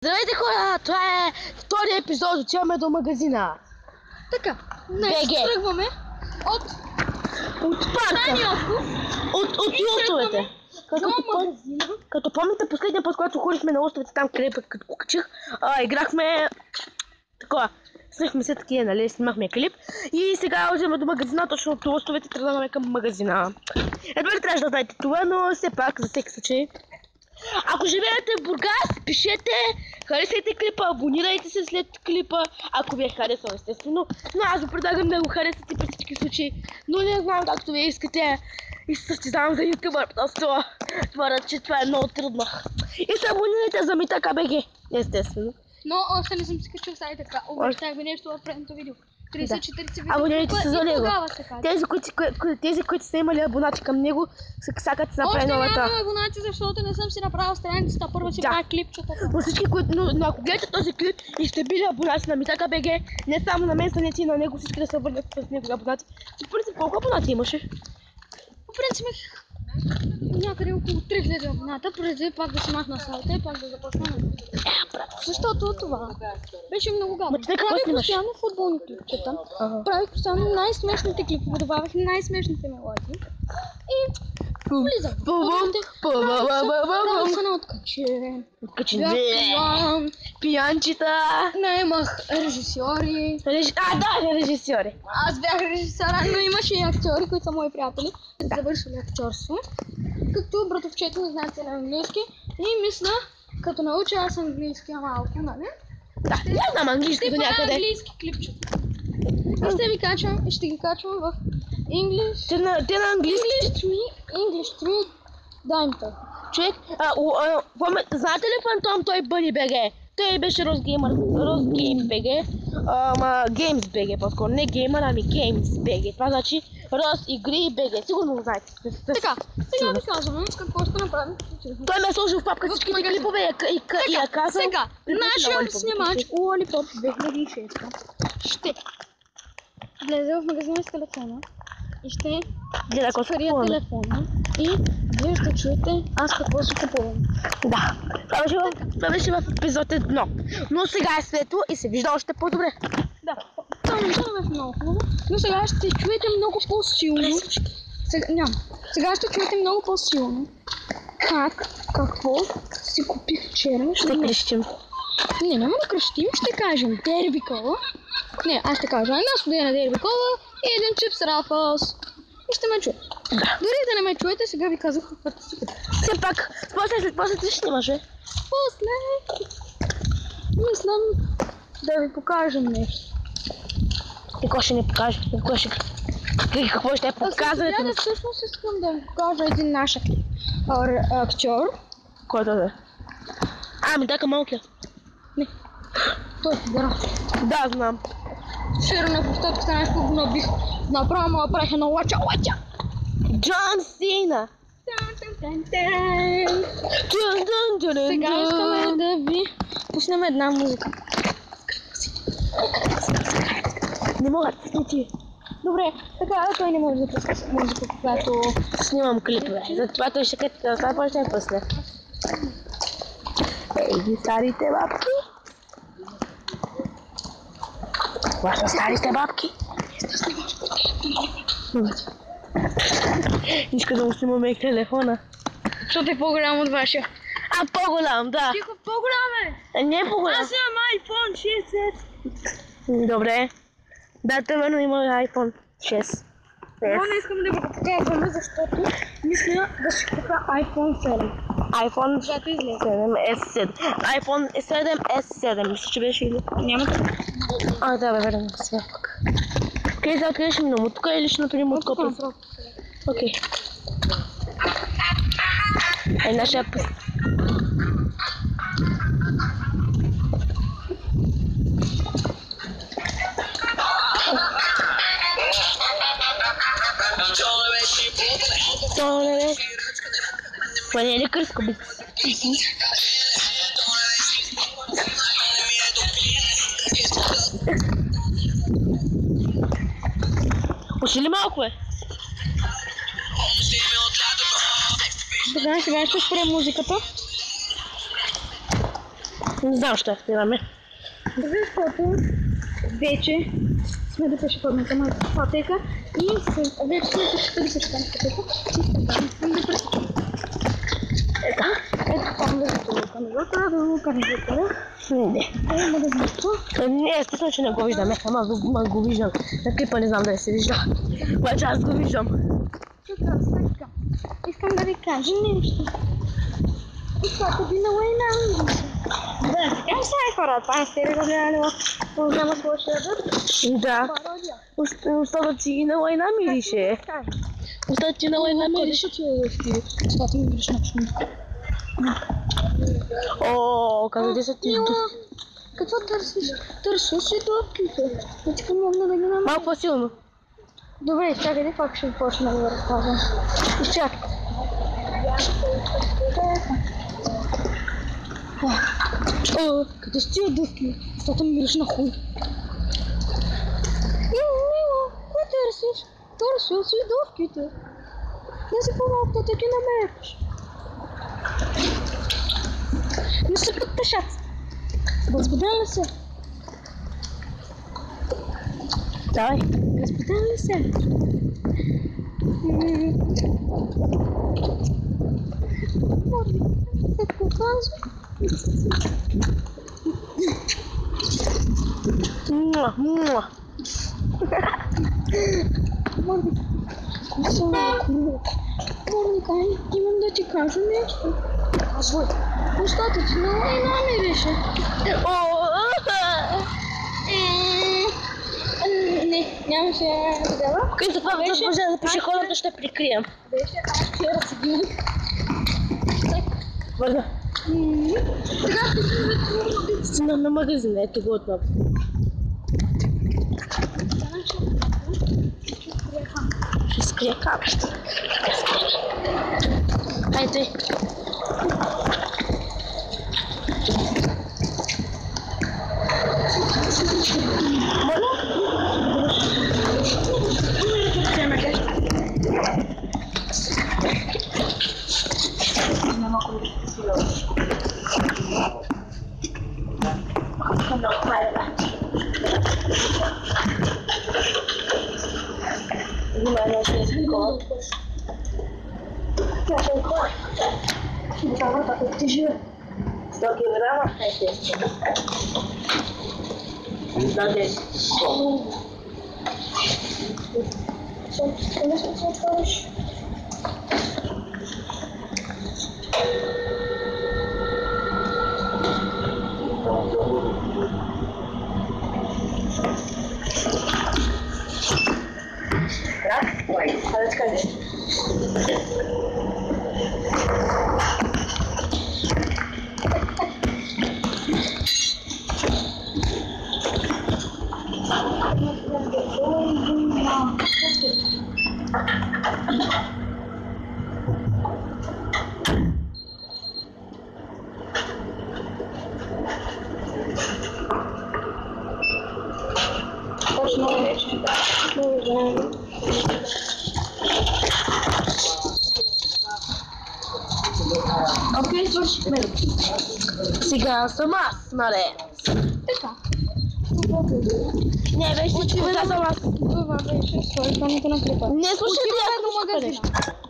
Здравейте хора, това е втория епизод, отиваме до магазина. Така, днес тръгваме от парка, от островете. Като помните последния път, когато ходихме на островете, там къде път като кукачих, играхме такова. Снимахме се такива, нали, снимахме клип и сега отиваме до магазина, точно от островете тръгваме към магазина. Едва ли трябваше да знаете това, но все пак за всеки случай. Ако живеете в Бургас, пишете, харесайте клипа, абонирайте се след клипа, ако ви е харесал естествено. Но аз ви предлагам да го харесате при всички случаи, но не знам както вие искате и се състезавам за ютубър, просто твърда, че това е много трудно. И се абонирайте за Митака БГ, естествено. Но още не съм си качил сайта така, обещах ви нещо в предното видео. 30-40 видео. Абонирайте се за него. Тези, които са имали абонати към него, сакат се направи новата. Още нямам абонати, защото не съм си направил страницата. Първо си правя клипчета. Но всички, но ако гледате този клип и сте били абонати на Митака БГ, не само на мен, санети и на него, всички да се върнат с него абонати. В принцип, колко абонати имаше? В принцип, някъде около 3000 абоната, преди пак да си махна сайта и пак да започна на него. Защото това беше много гадно. Правих постоянно футболни клипчета, правих постоянно най-смешните клипове, добавях най-смешните мелодии и влизам. Правих се на откачен, пиянчета, наемах режисьори. Режисьори. Аз бях режисьора, но имаше и актьори, които са мои приятели, завършили актьорство. Като братовчето не знаят на английски и мисля, като науча аз английски малко, нали? Да, не знам английски до някъде. Ще правя английски клипчета. И ще ги качвам в English. Те на английски? English 3, даймта. Човек, знаете ли Фантом, той Бъни БГ? Той беше Росгеймър, Росгейм БГ, Геймс БГ по-скоро, не Геймър, ами Геймс БГ. Това значи Рос игри БГ, сигурно го знаете. Така, сега ви казваме какво ще направим. Той ме е сложил в папка всичките клипове и я казал. Сега, нашия снимач Лолипоп 2006 ще влезе в магазина с телефона и ще сваря телефона и вие ще чуете аз какво си купувам. Да, това беше в епизод 1, но сега е светло и се вижда още по-добре. Да, това не беше много хубаво, но сега ще чуете много по-силно. Сега ще чуете много по-силно какво си купих вчера. Ще крещим. Не, няма да крещим, ще кажем Дерби Кола. Не, аз ще кажа една студена Дерби Кола и един чипс Рафълс. И ще ме чуете. Да. Дори да не ме чуете, сега ви казах каквото си купих. Все пак, после ти ще снимаш, После мислям да ви покажем нещо. И кой ще ни покаже? Какво ще показвате? Аз всъщност искам да ви покажа един наш актьор. Който да? Ами така малкия. Не, той е фигура. Да, знам. Вчера на площадката нещо го набих. Направо му направих едно лача. Джон Сина! Сега искаме да ви пуснем една музика. Не мога да снимати. Добре, така той не може да пусне музика, когато снимам клипове. Затова той ще каже да това ще пусне. Ей, старите бабки. Това са старите бабки. Иска да му снимаме и телефона. Защото е по-голям от вашия. По-голям, да. Тихо, по-голям е! Не е по-голям. Аз имам iPhone 6. Добре. Да, тъмено има iPhone 6. Но не искам да го показваме, защото мисля да си купя iPhone 7. iPhone 7 S7. iPhone 7 S7. Мисля, че беше или? Няма да. Да, бе, верно. Сега пък. Къде да откриеш много? Тук е личното ремонт копия. Окей. Нашия път. Това не е ли кръско бит? Уши ли малко е? Сега ще спре музиката. Не знам що активаме. Защото вече сме до пешеходната пътека и вече сме до 40 пътека и искам да пресечем. Ето там да го канализатора. Не. Не, естествено, че не го виждаме. Ама го виждам. На клипа не знам дали се вижда. Обаче аз го виждам. Така. Искам да ви кажа нещо. Искате би на война. Да, така сега е хора. Това сте ли го гледали в програма с лошия дър? Да. Устата ти на война мирише. Устата ти на война мирише. Това ти ми мириш на шум. О, къде са ти? Какво търсиш? Търсиш си топките. Точка мога да ги намеря. Малко по-силно. Добре, чакайте, пак ще почна да го разказвам. Изчакайте. Къде си тия дъвки? Защото ми мириш на хуй. Мила, какво търсиш? Търсил си дъвките. Не си помогна, да ги намериш. Не се подпишат. Разбуден ли се? Давай. Разбуден ли се? Какво казва? Муа. Морника, имам да ти кажа нещо. Казвай. Устата ти на война мирише. Не, нямаше дела. Където това вече за пешеходната ще прикрием. Беше, аз вчера си бил. Върна. Сега ще си На магазина, ето го отново. Ще скрия камерата. Хайде. Окей, свършихме. Сега съм аз, наред. Така. Не, беше всичко казал аз. Това беше свършването на клипа. Не слушай, до магазина.